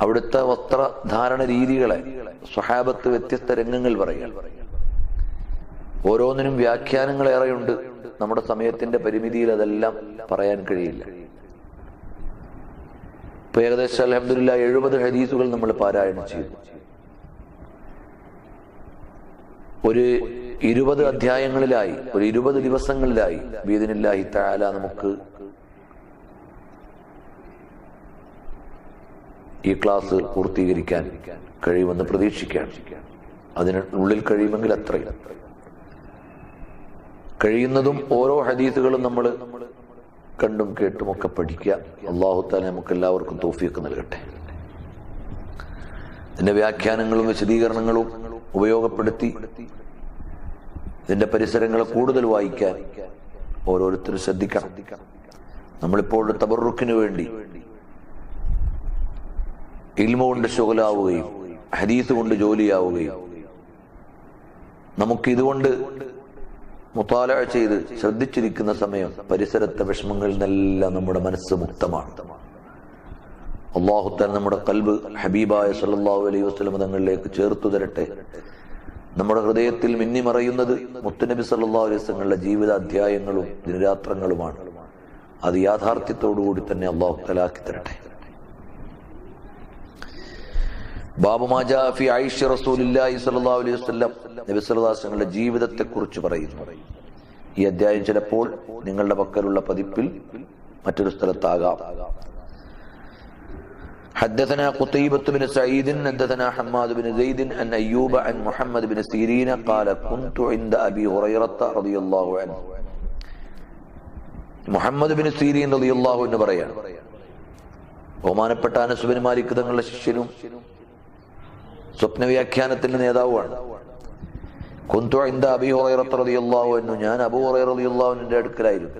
A: അവിടുത്തെ വസ്ത്രധാരണ രീതികളെ സ്വഹാബത്ത് വ്യത്യസ്ത രംഗങ്ങൾ പറയുക. ഓരോന്നിനും വ്യാഖ്യാനങ്ങൾ ഏറെയുണ്ട്. നമ്മുടെ സമയത്തിന്റെ പരിമിതിയിൽ അതെല്ലാം പറയാൻ കഴിയില്ല. ഇപ്പൊ ഏകദേശം അൽഹംദുലില്ലാഹ് 70 ഹദീസുകൾ നമ്മൾ പാരായണം ചെയ്തു. ഒരു 20 അധ്യായങ്ങളിലായി, ഒരു 20 ദിവസങ്ങളിലായി ബിഇദ്നില്ലാഹി തആല നമുക്ക് ഈ ക്ലാസ് പൂർത്തീകരിക്കാൻ കഴിയുമെന്ന് പ്രതീക്ഷിക്കുകയാണ്. അതിനുള്ളിൽ കഴിയുമെങ്കിൽ അത്രയും കഴിയുന്നതും ഓരോ ഹദീസുകളും നമ്മൾ കണ്ടും കേട്ടുമൊക്കെ പഠിക്കുക. അല്ലാഹു തആല നമുക്ക് എല്ലാവർക്കും തൗഫീഖ് നൽകട്ടെ. ഇതിന്റെ വ്യാഖ്യാനങ്ങളും വിശദീകരണങ്ങളും ഉപയോഗപ്പെടുത്തി ഇതിന്റെ പരിസരങ്ങളെ കൂടുതൽ വായിക്കാൻ ഓരോരുത്തരും ശ്രദ്ധിക്കണം. നമ്മളിപ്പോൾ തബറുക്കിന് വേണ്ടി ഇൽമ കൊണ്ട് ശുഗലാവുകയും ഹദീസ് കൊണ്ട് ജോലിയാവുകയും നമുക്ക് ഇതുകൊണ്ട് മുതാലഅ ചെയ്ത് ശ്രദ്ധിച്ചിരിക്കുന്ന സമയം പരിസരത്തെ വിഷമങ്ങളിൽ നിന്നെല്ലാം നമ്മുടെ മനസ്സ് മുക്തമാണ്. അല്ലാഹു തആല നമ്മുടെ ഖൽബ് ഹബീബായ സല്ലല്ലാഹു അലൈഹി വസല്ലം തങ്ങളിലേക്ക് ചേർത്തു തരട്ടെ. നമ്മുടെ ഹൃദയത്തിൽ മിന്നിമറയുന്നത് മുത്തുനബി സല്ലല്ലാഹു അലൈഹി വസല്ലങ്ങളുടെ ജീവിത അധ്യായങ്ങളും ദിനരാത്രങ്ങളുമാണ്. അത് യാഥാർത്ഥ്യത്തോടുകൂടി തന്നെ അല്ലാഹു തആല ആക്കി തരട്ടെ. ബാബു മാ ജാ ഫി ഐഷ റസൂലില്ലാഹി സ്വല്ലല്ലാഹു അലൈഹി വസല്ലം, നബി സല്ലല്ലാഹു അലൈഹി വസല്ലമയുടെ ജീവിതത്തെ കുറിച്ച് പറയുന്നു. ഈ അധ്യായം ചിലപ്പോൾ നിങ്ങളുടെ പക്കലുള്ള പതിപ്പിൽ മറ്റൊരു സ്ഥലത്താകാം. حدثنا قتيبة بن سعيد حدثنا حماد بن زيد عن أيوب عن محمد بن سيرين قال كنت عند أبي هريرة رضي الله عنه. മുഹമ്മദ് ബിൻ സീരീൻ റളിയല്ലാഹു അൻഹു പറയാണ്, ബഹുമാനപ്പെട്ട അനസ് ബിൻ മാലിക് തങ്ങളുടെ ശിഷ്യനും സ്വപ്ന വ്യാഖ്യാനത്തിന്റെ നേതാവുമാണ്. കുന്തു ഇൻദ അബീ ഹുറൈറ റളിയല്ലാഹു അൻഹു, ഞാൻ അബൂ ഹുറൈറ റളിയല്ലാഹു അൻഹുവിന്റെ അടുക്കലായിരുന്നു.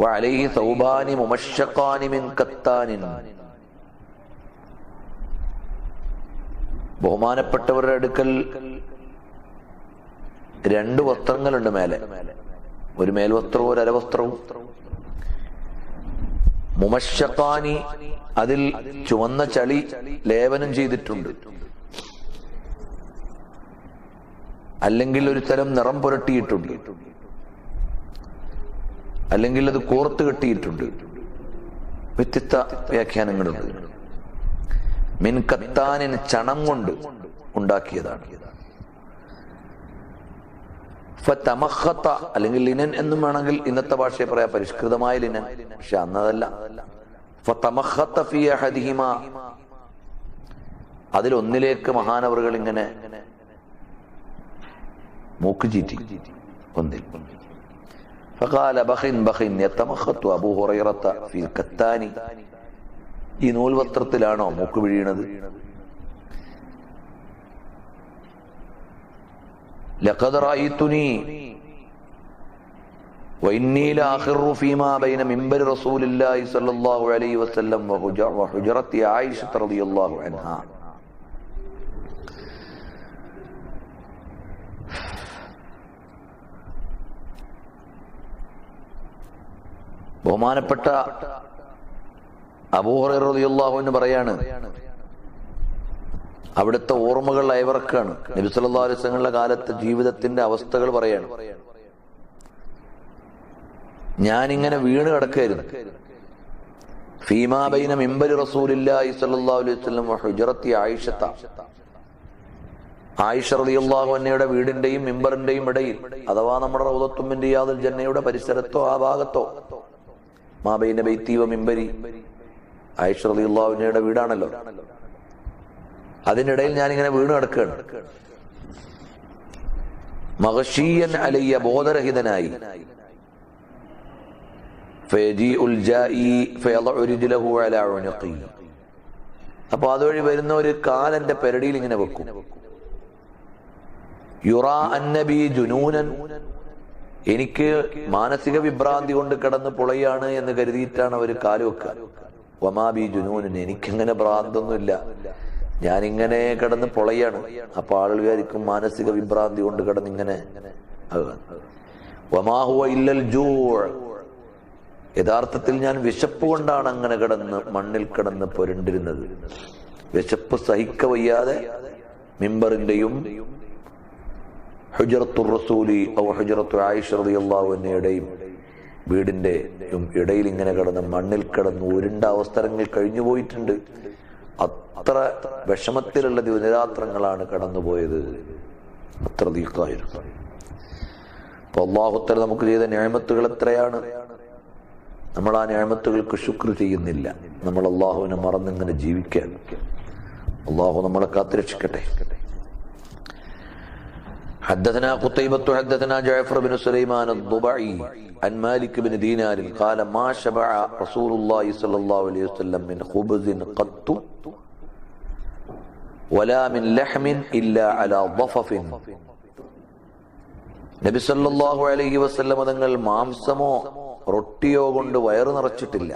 A: വഅലൈഹി സൗബാനി മുമശ്ശഖാനി മിൻ കത്താനിൻ, ബഹുമാനപ്പെട്ടവരുടെ അടുക്കൽ രണ്ട് വസ്ത്രങ്ങളുണ്ട് മേലെ, ഒരു മേൽവസ്ത്രവും ഒരു അരവസ്ത്രവും. മുമശ്ശഖാനി, അതിൽ ചുവന്ന ചളി ലേപനം ചെയ്തിട്ടുണ്ട്, അല്ലെങ്കിൽ ഒരു തരം നിറം പുരട്ടിയിട്ടുണ്ട്, അല്ലെങ്കിൽ അത് കോർത്ത് കെട്ടിയിട്ടുണ്ട്. വ്യത്യസ്ത വ്യാഖ്യാനങ്ങളുണ്ട്. മിൻ കത്താനിന് ചണം കൊണ്ട് ഉണ്ടാക്കിയതാണ്. ഫതമഖത്ത, അല്ലെങ്കിൽ ലിനൻ എന്നും വേണമെങ്കിൽ ഇന്നത്തെ ഭാഷയെ പറയാം, പരിഷ്കൃതമായ ലിനൻ, പക്ഷെ അന്നതല്ല. ഫതമഖത്ത ഫീ അഹദിഹിമാ, അതിലൊന്നിലേക്ക് മഹാനവറുകൾ ഇങ്ങനെ മൂക്ക് ചീറ്റി ഒന്നിൽ. ഫഖാല ബഖിൻ ബഖിൻ യതമഖത്തു അബൂ ഹുറൈറത ഫീ കത്താനി, ഈ നൂൽ വസ്ത്രത്തിലാണോ മൂക്ക് പിഴിയണത്? ലഖദ് റഅയ്തുനി വഇന്നി ലഅഖിറു ഫീമാ ബൈന മിൻബരി റസൂലില്ലാഹി സ്വല്ലല്ലാഹു അലൈഹി വസല്ലം വഹുജറത്തി ആയിഷ റളിയല്ലാഹു അൻഹാ. ബഹുമാനപ്പെട്ട അബൂ ഹുറൈറ റളിയല്ലാഹു അൻഹു പറയാണ്, അവിടുത്തെ ഓർമ്മകൾ അയവിറക്കാണ്. നബി സല്ലല്ലാഹു അലൈഹി വസല്ലമയുടെ കാലത്തെ ജീവിതത്തിന്റെ അവസ്ഥകൾ പറയാണ്. ഞാനിങ്ങനെ വീണ് കിടക്കായിരുന്നു. ഫീമാ ബൈന മിൻബരി റസൂലില്ലാഹി സ്വല്ലല്ലാഹു അലൈഹി വസല്ലം വഹുജറത്തി ആയിഷത, ആയിഷ റളിയല്ലാഹു അൻഹയുടെ വീടിന്റെയും മിമ്പറിന്റെയും ഇടയിൽ, അഥവാ നമ്മുടെ റൗദത്തും മിൻ റിയാദിൽ ജന്നയുടെ പരിസരത്തോ ആ ഭാഗത്തോ, മാ ബൈന ബൈതി വ മിൻബരി, ആയിഷ റളിയല്ലാഹു അൻഹയുടെ വീടാണല്ലോ, അതിനിടയിൽ ഞാനിങ്ങനെ വീണ് കിടക്കുകയാണ്. മഗ്ശിയൻ അലയ്യ, ബോധരഹിതനായി. ഫയജീഉൽ ജാഇ ഫയളഉ റിജ്ലഹു അലാ ഉനുഖി, അപ്പൊ അതുവഴി വരുന്ന ഒരു കാലന്റെ പെരടിയിൽ ഇങ്ങനെ വെക്കും. യുറാ അന്നബി ജുനൂനൻ, എനിക്ക് മാനസിക വിഭ്രാന്തി കൊണ്ട് കിടന്ന് പൊളയാണ് എന്ന് കരുതിയിട്ടാണ് അവർ കാല് വെക്കുക. വമാ ബി ജുനൂനൻ, എനിക്കങ്ങനെ ഭ്രാന്തൊന്നുമില്ല, ഞാനിങ്ങനെ കിടന്ന് പൊളയാണ്. അപ്പൊ ആളുകൾ വിചാരിക്കും മാനസിക വിഭ്രാന്തി കൊണ്ട് കിടന്നിങ്ങനെ. വമാ ഹുവ ഇല്ലൽ ജൂ, യഥാർത്ഥത്തിൽ ഞാൻ വിശപ്പ് കൊണ്ടാണ് അങ്ങനെ കിടന്ന് മണ്ണിൽ കിടന്ന് പുരണ്ടിരുന്നത്. വിശപ്പ് സഹിക്ക വയ്യാതെ മിമ്പറിന്റെയും ഹുജറത്തുർ റസൂലി ഔ ഹുജറത്തു ആയിഷ റളിയല്ലാഹു അൻഹയുടെയും വീടിന്റെ ഇടയിൽ ഇങ്ങനെ കിടന്ന് മണ്ണിൽ കിടന്ന് ഉരുണ്ട അവസരങ്ങൾ കഴിഞ്ഞു പോയിട്ടുണ്ട്. അത്ര വിഷമത്തിലുള്ള ദിനരാത്രങ്ങളാണ് കടന്നുപോയത്. അത്ര ദീർഘമായിരുന്നു. അപ്പൊ അല്ലാഹു തആല നമുക്ക് ചെയ്ത നിഅമത്തുകൾ എത്രയാണ്. നമ്മൾ ആ നിഅമത്തുകൾക്ക് ശുക്ർ ചെയ്യുന്നില്ല. നമ്മൾ അള്ളാഹുവിനെ മറന്നിങ്ങനെ ജീവിക്കാൻ അള്ളാഹു നമ്മളെ കാത്തുരക്ഷിക്കട്ടെ. حدثنا قتيبة حدثنا جعفر بن سليمان الضبعي عن مالك بن دينار قال ما شبع رسول الله صلى الله عليه وسلم من خبز قط ولا من لحم إلا على ضفف. നബി സല്ലല്ലാഹു അലൈഹി വസല്ലം തങ്ങൾ മാംസമോ റൊട്ടിയോ കൊണ്ട് വയറ് നിറച്ചിട്ടില്ല.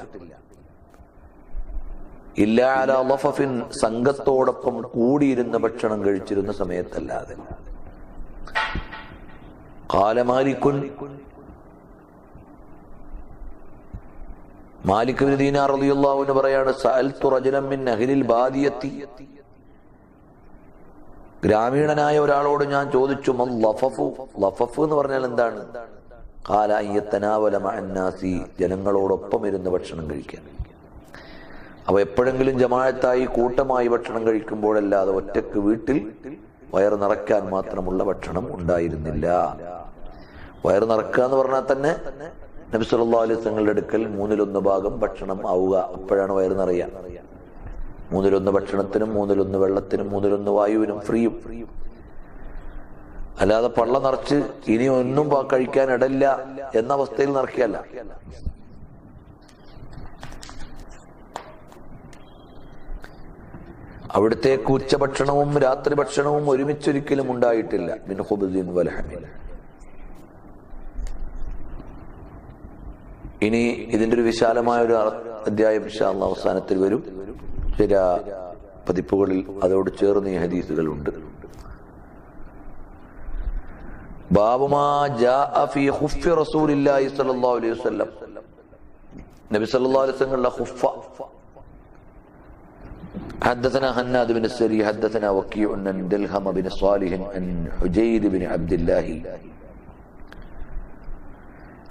A: ഇല്ലാ അലാ ളഫഫിൻ, സംഘത്തോടൊപ്പം കൂടിയിരുന്ന ഭക്ഷണം കഴിച്ചിരുന്ന സമയത്തല്ലാതെ. ഖാല മാലിക്കുൻ, മാലിക് ഇബ്നു ദീനാർ റളിയല്ലാഹു അൻഹു പറയാണ്, സഅൽതു റജുലൻ മിൻ അഹ്ലിൽ ബാദിയത്തി, ഗ്രാമീണനായ ഒരാളോട് ഞാൻ ചോദിച്ചു, മൽ ലഫഫു, ലഫഫ് എന്ന് പറഞ്ഞാൽ എന്താണ്? ഖാല അയ്യതനാവല മഅന്നാസി, ജനങ്ങളോടൊപ്പം ഇരുന്ന് ഭക്ഷണം കഴിക്കാൻ. അവ എപ്പോഴെങ്കിലും ജമാഅത്തായി കൂട്ടമായി ഭക്ഷണം കഴിക്കുമ്പോഴല്ലാതെ ഒറ്റക്ക് വീട്ടിൽ വയറ് നിറയ്ക്കാൻ മാത്രമുള്ള ഭക്ഷണം ഉണ്ടായിരുന്നില്ല. വയറ് നിറക്കുക എന്ന് പറഞ്ഞാൽ തന്നെ നബി സല്ലല്ലാഹു അലൈഹി വസല്ലമയുടെ അടുക്കൽ 1/3 ഭക്ഷണം ആവുക, അപ്പോഴാണ് വയറ് നിറയുക. 1/3 ഭക്ഷണത്തിനും 1/3 വെള്ളത്തിനും 1/3 വായുവിനും ഫ്രീയും. അല്ലാതെ പള്ള നിറച്ച് ഇനി ഒന്നും കഴിക്കാൻ ഇടല്ല എന്ന അവസ്ഥയിൽ നിറയ്ക്കല്ല. അവിടുത്തേക്ക് ഉച്ചഭക്ഷണവും രാത്രി ഭക്ഷണവും ഒരുമിച്ചൊരിക്കലും ഉണ്ടായിട്ടില്ല. മിൻ ഖുബ്സിൻ വലഹമിൻ. ഇനി ഇതിന്റെ ഒരു വിശാലമായ ഒരു അധ്യായം ഇൻഷാ അല്ലാഹ് അവസാനത്തിൽ വരും. ചില പതിപ്പുകളിൽ അതോട് ചേർന്ന് ഈ ഹദീസുകളുണ്ട്. ബാബു മാ ജാഅ ഫീ ഖുഫ്ഫി റസൂലില്ലാഹി സ്വല്ലല്ലാഹു അലൈഹി വസല്ലം, നബി സല്ലല്ലാഹു അലൈഹി വസല്ലമയുടെ ഖുഫ്ഫ. حدثنا هناد بن السري حدثنا وكيع عن دلهم بن صالح عن حجير بن عبد الله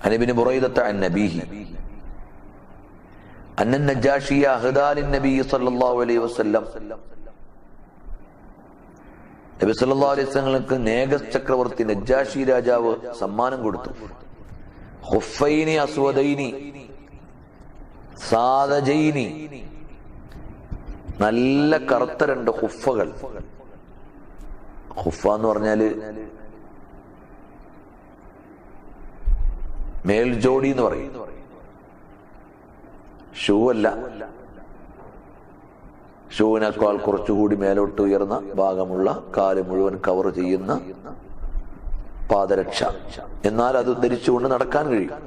A: عن ابن بريدة عن نبيه أن النجاشي أهدى للنبي صلى الله عليه وسلم. നബി സല്ലല്ലാഹു അലൈഹി വസല്ലമക്ക് നേഗസ് ചക്രവർത്തി നജാഷി രാജാവ് സമ്മാനം കൊടുത്തു. ഖുഫൈനി അസ്വദൈനി സാദജൈനി, നല്ല കറുത്ത 2 ഖുഫകൾ. ഖുഫ എന്ന് പറഞ്ഞാല് മേൽജോടി എന്ന് പറയും. ഷൂ അല്ല, ഷൂവിനേക്കാൾ കുറച്ചുകൂടി മേലോട്ട് ഉയർന്ന ഭാഗമുള്ള, കാല് മുഴുവൻ കവർ ചെയ്യുന്ന പാദരക്ഷ. എന്നാൽ അത് ധരിച്ചുകൊണ്ട് നടക്കാൻ കഴിയും.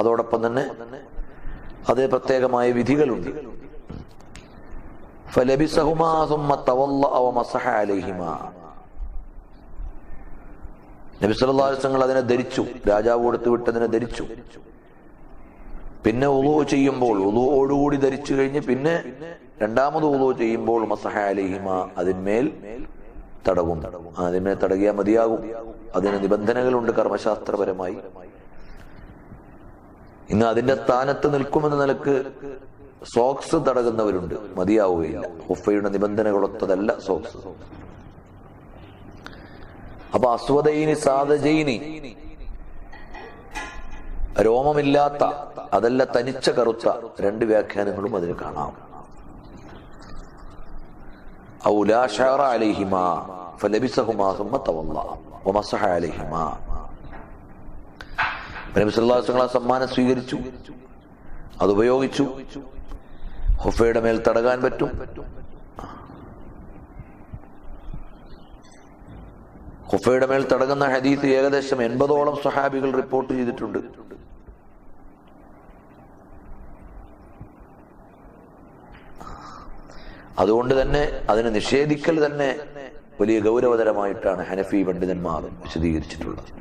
A: അതോടൊപ്പം തന്നെ അതേ പ്രത്യേകമായ വിധികളുണ്ട്. فلبسهما ثم تولى ومسح عليهما. നബി സല്ലല്ലാഹു അലൈഹി വസല്ലം അതിനെ ധരിച്ചു, രാജാവ് കൊടുത്തു വിട്ടതിനെ ധരിച്ചു. പിന്നെ വുളൂ ചെയ്യുമ്പോൾ, വുളൂഓടുകൂടി ധരിച്ചു കഴിഞ്ഞ് പിന്നെ രണ്ടാമത് വുളൂ ചെയ്യുമ്പോൾ മസഹ അലൈഹിമാ, അതിന്മേൽ തടവും. അതിന്മേൽ തടകിയാൽ മതിയാകും. അതിന് നിബന്ധനകളുണ്ട് കർമ്മശാസ്ത്രപരമായി. ഇന്ന് അതിന്റെ സ്ഥാനത്ത് നിൽക്കുമെന്ന നിലക്ക് സോക്സ് തടകുന്നവരുണ്ട്, മതിയാവുകയില്ല. ഖുഫയുടെ നിബന്ധനകളൊത്തതല്ല സോക്സ്. അപ്പൊ അസ്വദൈനി സാദജൈനി, രോമമില്ലാത്ത, അതല്ല തനിച്ച കറുത്ത, 2 വ്യാഖ്യാനങ്ങളും അതിന് കാണാം. ഔ ലാ ശഅറ അലൈഹിമാ ഫലബിസഹുമാ ثم തവല്ല വമസഹ അലൈഹിമാ. നബി സല്ലല്ലാഹു അലൈഹി വസല്ലം സമ്മാനം സ്വീകരിച്ചു, അതുപയോഗിച്ചു. ഖുഫയുടെ മേൽ തടകാൻ പറ്റും. ഖുഫയുടെ മേൽ തടകുന്ന ഹദീസ് ഏകദേശം 80ഓളം സ്വഹാബികൾ റിപ്പോർട്ട് ചെയ്തിട്ടുണ്ട്. അതുകൊണ്ട് തന്നെ അതിനെ നിഷേധിക്കൽ തന്നെ വലിയ ഗൗരവതരമായിട്ടാണ് ഹനഫി പണ്ഡിതന്മാർ വിശദീകരിച്ചിട്ടുള്ളത്.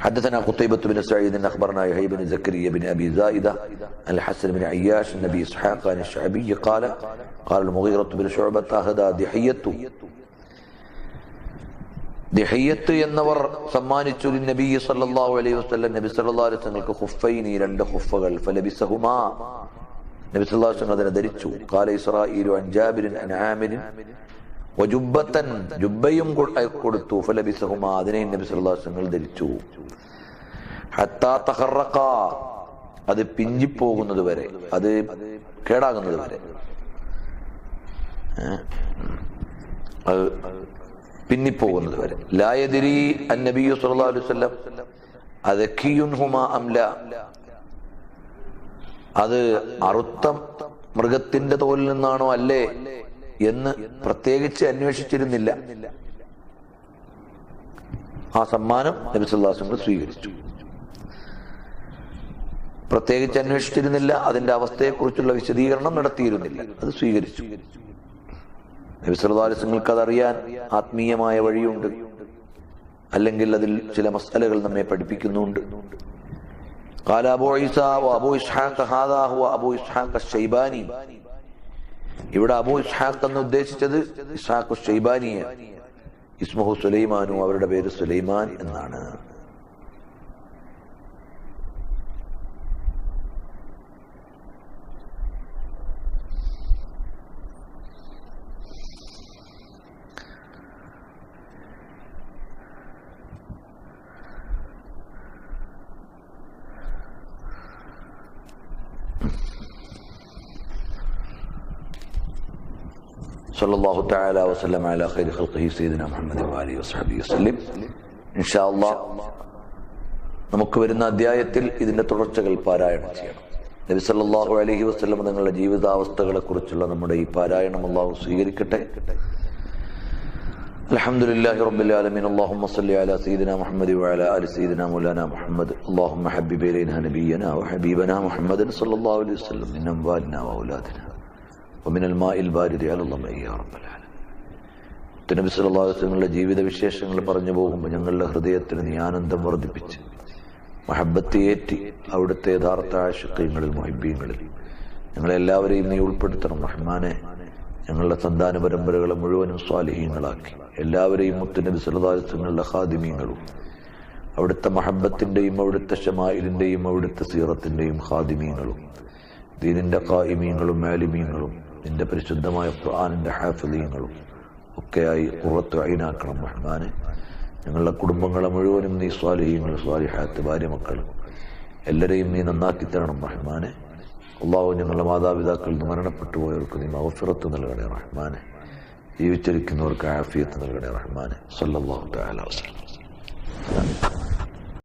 A: حدثنا قتيبة بن سعيد أخبرنا يحيى بن زكريا بن أبي زائدة عن الحسن بن عياش النبي إسحاق عن الشعبي قال قال المغيرة بن شعبة أهدى دحية എന്നവർ സമ്മാനിച്ചു നബി സല്ലല്ലാഹു അലൈഹി വസല്ലം, നബി സല്ലല്ലാഹു അലൈഹി വസല്ലമക്ക് ഖുഫൈനി 2 ഖുഫകൾ. ഫലബിസഹുമാ, നബി സല്ലല്ലാഹു അലൈഹി വസല്ലം അതിനെ ധരിച്ചു. ഖാല ഇസ്രാഈലു അൻ ജാബിർ അൻ ആമിർ വജുബ്ബതൻ, ജുബ്ബയും കൊടുത്തു. ഫലബിസഹുമാ, അതിനെ നബി സല്ലല്ലാഹു അലൈഹി വസല്ലം ധരിച്ചു. ഹത്താ തഖറഖ, അത് പിഞ്ചിപ്പോകുന്നത് വരെ, അത് കേടാകുന്നത് വരെ, അത് പിന്നിപ്പോകുന്നത് വരെ. ലാ യദ്രി അന്നബി സല്ലല്ലാഹു അലൈഹി വസല്ലം അദക്കിയുൻഹുമാ അംല, അത് അറുത്ത മൃഗത്തിന്റെ തോലിൽ നിന്നാണോ അല്ലേ എന്ന് പ്രത്യേകിച്ച് അന്വേഷിച്ചിരുന്നില്ല. ആ സമ്മാനം നബി സല്ലല്ലാഹു അലൈഹി വസല്ലം സ്വീകരിച്ചു. പ്രത്യേകിച്ച് അന്വേഷിച്ചിരുന്നില്ല, അതിന്റെ അവസ്ഥയെക്കുറിച്ചുള്ള വിശദീകരണം നടത്തിയിരുന്നില്ല, അത് സ്വീകരിച്ചു. നബി സല്ലല്ലാഹു അലൈഹി വസല്ലം അതറിയാൻ ആത്മീയമായ വഴിയുണ്ട്, അല്ലെങ്കിൽ അതിൽ ചില മസ്അലകൾ നമ്മെ പഠിപ്പിക്കുന്നുണ്ട്. قال أبو عيسى وأبو إسحاق هذا هو أبو إسحاق الشيباني. ഇവിടെ അബൂ ഇസ്ഹാഖ് എന്ന് ഉദ്ദേശിച്ചത് ഇസ്ഹാഖ് ഷൈബാനിയെ, ഇസ്മുഹു സുലൈമാനു, അവരുടെ പേര് സുലൈമാൻ എന്നാണ്. സല്ലല്ലാഹു തആല വസല്ലം അലാ ഖൈരി ഖൽഖിഹി സയ്യിദിനാ മുഹമ്മദ് വഅലിഹി വസഹബിഹി വസല്ലം. ഇൻഷാ അല്ലാഹ് നമുക്ക് വരുന്ന അധ്യായത്തിൽ ഇതിന്റെ തുടർച്ചകൾ പാരായണം ചെയ്യണം. നബി സല്ലല്ലാഹു അലൈഹി വസല്ലം തങ്ങളുടെ ജീവിതാവസ്ഥകളെ കുറിച്ചുള്ള നമ്മുടെ ഈ പാരായണം അല്ലാഹു സ്വീകരിക്കട്ടെ. അൽഹംദുലില്ലാഹി റബ്ബിൽ ആലമീൻ. അല്ലാഹുമ്മ സ്വല്ലി അലാ സയ്യിദിനാ മുഹമ്മദ് വഅലാ ആലി സയ്യിദിനാ മൗലാനാ മുഹമ്മദ്. അല്ലാഹുമ്മ ഹബ്ബിബ് ഇലൈനാ നബിയ്യനാ വഹബീബനാ മുഹമ്മദൻ സ്വല്ലല്ലാഹു അലൈഹി വസല്ലം മിൻ അംവാലിനാ വഔലാദിനാ വമിനൽ മാഇൽ ബാരിദി അലല്ലാഹി യാ റബ്ബൽ ആലമീൻ. നബി സല്ലല്ലാഹു അലൈഹി വസല്ലമയുടെ ജീവിത വിശേഷങ്ങൾ പറഞ്ഞു പോകുമ്പോൾ ഞങ്ങളുടെ ഹൃദയത്തിന് നീ ആനന്ദം വർദ്ധിപ്പിച്ച് മഹബ്ബത്ത് ഏറ്റി അവിടുത്തെ യഥാർത്ഥ ആശിഖീങ്ങളിൽ മുഹിബ്ബീങ്ങളിൽ ഞങ്ങളെല്ലാവരെയും നീ ഉൾപ്പെടുത്തണം റഹ്മാനെ. ഞങ്ങളുടെ സന്താന പരമ്പരകളെ മുഴുവനും സ്വാലിഹീങ്ങളാക്കി എല്ലാവരെയും മുത്തുനബി സല്ലല്ലാഹു അലൈഹി വസല്ലമയുടെ ഖാദിമീങ്ങളും അവിടുത്തെ മഹബ്ബത്തിന്റെയും അവിടുത്തെ ശമായിലിന്റെയും അവിടുത്തെ സീറത്തിന്റെയും ഖാദിമീങ്ങളും ദീനിന്റെ ഖായിമീങ്ങളും ആലിമീങ്ങളും നിന്റെ പരിശുദ്ധമായ ഖുർആനിന്റെ ഹാഫിളീങ്ങളും ഒക്കെയായി ഖുറത്ത് ഐനാക്കണം റഹ്മാനെ. ഞങ്ങളുടെ കുടുംബങ്ങളെ മുഴുവനും നീ സ്വാലിഹീങ്ങൾ, സ്വാലിഹാത്ത്, ഭാര്യമക്കൾ എല്ലാവരെയും നീ നന്നാക്കി തരണം റഹ്മാനെ. അല്ലാഹു ഞങ്ങളുടെ മാതാപിതാക്കളിൽ നിന്ന് മരണപ്പെട്ടു പോയവർക്ക് നീ മഗ്ഫിറത്ത് നൽകണേ റഹ്മാനെ. ജീവിച്ചിരിക്കുന്നവർക്ക് ആഫിയത്ത് നൽകണേ റഹ്മാനെ. സല്ലല്ലാഹു തആല വസല്ലം.